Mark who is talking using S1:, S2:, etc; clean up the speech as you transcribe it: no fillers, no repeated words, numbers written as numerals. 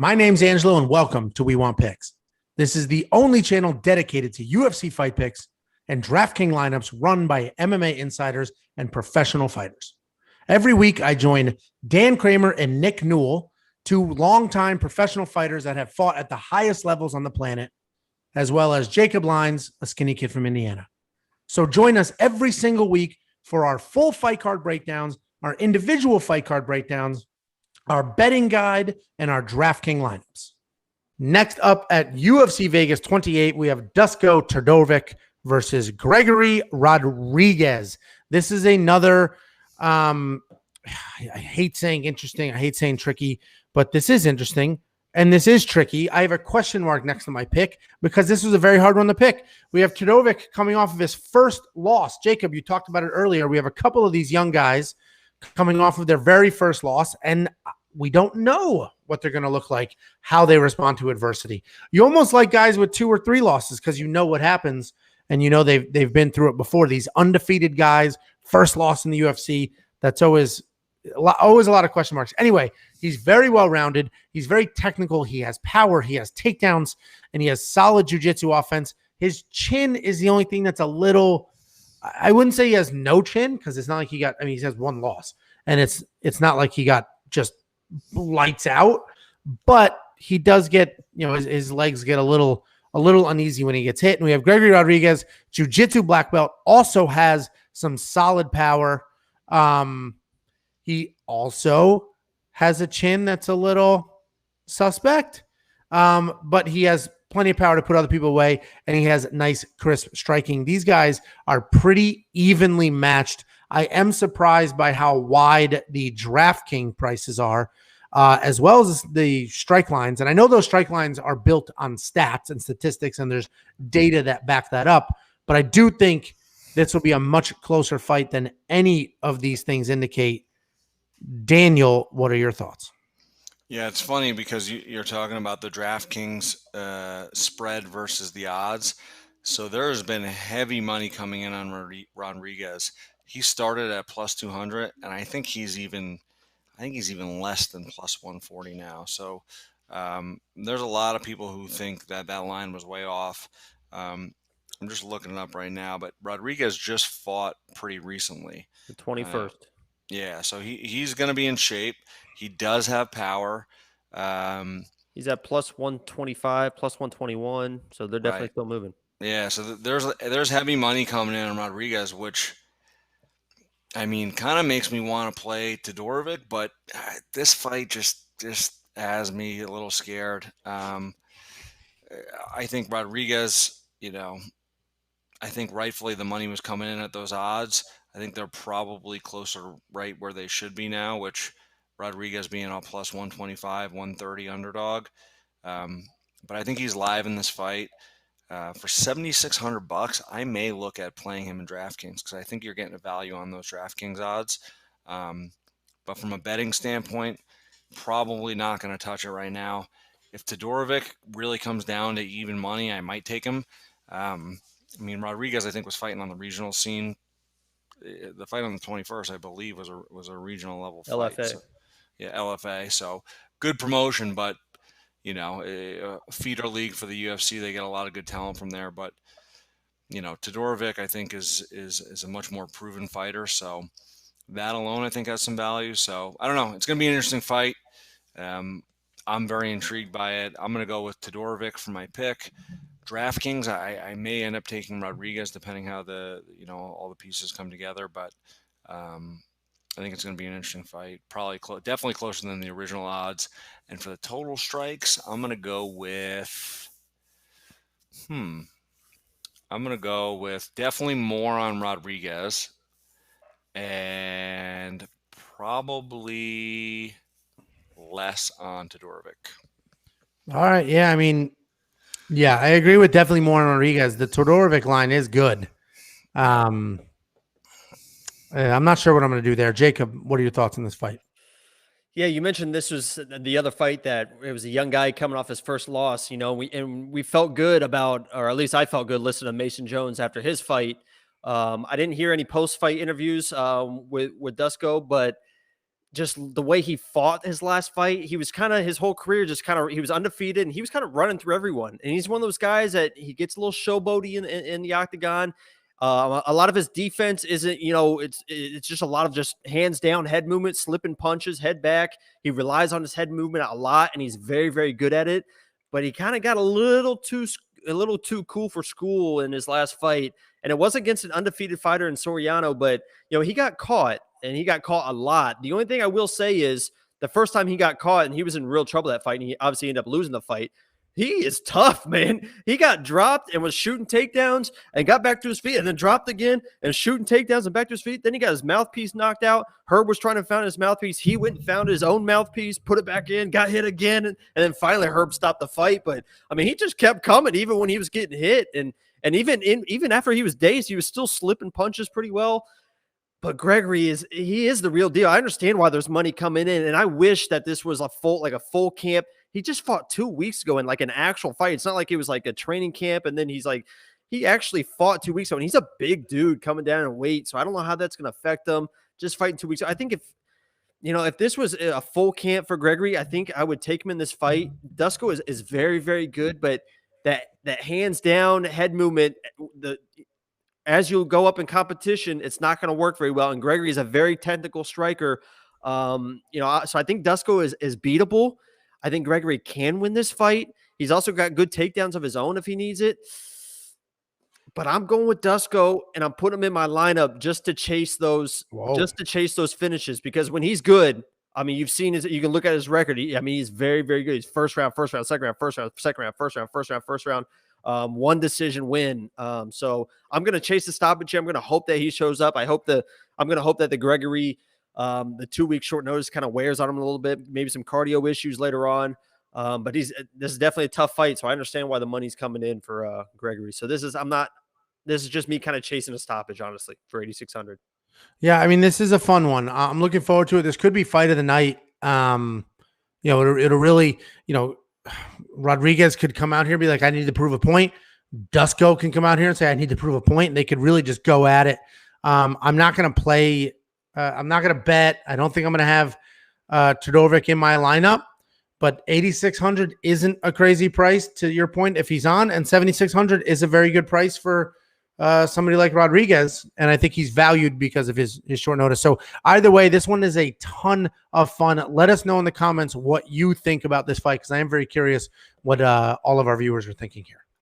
S1: My name's Angelo, and welcome to We Want Picks. This is the only channel dedicated to UFC fight picks and DraftKings lineups run by MMA insiders and professional fighters. Every week, I join Dan Kramer and Nick Newell, two longtime professional fighters that have fought at the highest levels on the planet, as well as Jacob Lyons, a skinny kid from Indiana. So join us every single week for our full fight card breakdowns, our individual fight card breakdowns, our betting guide, and our DraftKings lineups. Next up at UFC Vegas 28, we have Dusko Todorovic versus Gregory Rodrigues. This is another, I hate saying interesting, I hate saying tricky, but this is interesting, and this is tricky. I have a question mark next to my pick because this was a very hard one to pick. We have Todorovic coming off of his first loss. Jacob, you talked about it earlier. We have a couple of these young guys coming off of their very first loss, and we don't know what they're going to look like, how they respond to adversity. You almost like guys with 2 or 3 losses because you know what happens, and you know they've been through it before. These undefeated guys, first loss in the UFC, that's always a lot of question marks. Anyway, he's very well-rounded. He's very technical. He has power. He has takedowns, and he has solid jiu-jitsu offense. His chin is the only thing that's a little – I wouldn't say he has no chin because it's not like he got – I mean, he has 1 loss, and it's not like he got just – lights out, but he does get, his legs get a little uneasy when he gets hit. And we have Gregory Rodrigues, jiu-jitsu black belt, also has some solid power. He also has a chin that's a little suspect, but he has plenty of power to put other people away, and he has nice, crisp striking. These guys are pretty evenly matched. I am surprised by how wide the DraftKings prices are, as well as the strike lines. And I know those strike lines are built on stats and statistics, and there's data that back that up. But I do think this will be a much closer fight than any of these things indicate. Daniel, what are your thoughts?
S2: Yeah, it's funny because you're talking about the DraftKings spread versus the odds. So there has been heavy money coming in on Rodrigues. He started at plus 200, and I think he's even less than plus 140 now. So there's a lot of people who think that line was way off. I'm just looking it up right now, but Rodrigues just fought pretty recently.
S3: The 21st.
S2: Yeah, so he's going to be in shape. He does have power.
S3: He's at plus 125, plus 121, so they're definitely still moving.
S2: Yeah, so there's heavy money coming in on Rodrigues, which, I mean, kind of makes me want to play Todorovic, but this fight just has me a little scared. I think Rodrigues, I think rightfully the money was coming in at those odds. I think they're probably closer right where they should be now, which Rodrigues being a plus 125, 130 underdog. But I think he's live in this fight. For $7,600, I may look at playing him in DraftKings because I think you're getting a value on those DraftKings odds. But from a betting standpoint, probably not going to touch it right now. If Todorovic really comes down to even money, I might take him. Rodrigues, I think, was fighting on the regional scene. The fight on the 21st, I believe, was a regional level fight.
S3: LFA.
S2: So, yeah, LFA. So good promotion, but a feeder league for the UFC. They get a lot of good talent from there. But, Todorovic, I think, is a much more proven fighter. So that alone, I think, has some value. So I don't know. It's going to be an interesting fight. I'm very intrigued by it. I'm going to go with Todorovic for my pick. DraftKings, I may end up taking Rodrigues depending how all the pieces come together. But I think it's going to be an interesting fight. Probably definitely closer than the original odds. And for the total strikes, I'm going to go with definitely more on Rodrigues and probably less on Todorovic.
S1: All right. Yeah, I agree with definitely more on Rodrigues. The Todorovic line is good. I'm not sure what I'm going to do there. Jacob, what are your thoughts on this fight?
S3: Yeah, you mentioned this was the other fight that it was a young guy coming off his first loss. We felt good about, or at least I felt good listening to Mason Jones after his fight. I didn't hear any post-fight interviews with Dusko, but just the way he fought his last fight, he was kind of his whole career he was undefeated and he was kind of running through everyone. And he's one of those guys that he gets a little showboaty in the octagon. A lot of his defense isn't, it's just a lot of just hands down head movement, slipping punches, head back. He relies on his head movement a lot, and he's very, very good at it. But he kind of got a little too cool for school in his last fight, and it was against an undefeated fighter in Soriano. But he got caught, and he got caught a lot. The only thing I will say is the first time he got caught, and he was in real trouble that fight, and he obviously ended up losing the fight. He is tough, man. He got dropped and was shooting takedowns and got back to his feet and then dropped again and shooting takedowns and back to his feet. Then he got his mouthpiece knocked out. Herb was trying to find his mouthpiece. He went and found his own mouthpiece, put it back in, got hit again. And then finally Herb stopped the fight. But, I mean, he just kept coming even when he was getting hit. And even after he was dazed, he was still slipping punches pretty well. But Gregory is the real deal. I understand why there's money coming in. And I wish that this was a full camp. He just fought 2 weeks ago in like an actual fight. It's not like it was like a training camp. And then he actually fought 2 weeks ago, and he's a big dude coming down in weight. So I don't know how that's going to affect him just fighting 2 weeks. I think if this was a full camp for Gregory, I think I would take him in this fight. Dusko is very, very good, but that hands down head movement, as you go up in competition, it's not going to work very well. And Gregory is a very technical striker. So I think Dusko is beatable. I think Gregory can win this fight. He's also got good takedowns of his own if he needs it. But I'm going with Dusko, and I'm putting him in my lineup just to chase those finishes, because when he's good, I mean, you've seen you can look at his record. He's very, very good. He's first round, second round, first round, second round, first round. One decision win. So I'm going to chase the stoppage. I'm going to hope that he shows up. I'm going to hope that the Gregory, the 2 week short notice kind of wears on him a little bit, maybe some cardio issues later on. But this is definitely a tough fight. So I understand why the money's coming in for Gregory. So this is just me kind of chasing a stoppage, honestly, for 8,600.
S1: Yeah. I mean, this is a fun one. I'm looking forward to it. This could be fight of the night. It'll really, Rodrigues could come out here and be like, I need to prove a point. Dusko can come out here and say, I need to prove a point. And they could really just go at it. I'm not going to play. I'm not going to bet. I don't think I'm going to have Todorovic in my lineup, but 8,600 isn't a crazy price, to your point, if he's on, and 7,600 is a very good price for somebody like Rodrigues. And I think he's valued because of his short notice. So either way, this one is a ton of fun. Let us know in the comments what you think about this fight, because I am very curious what all of our viewers are thinking here.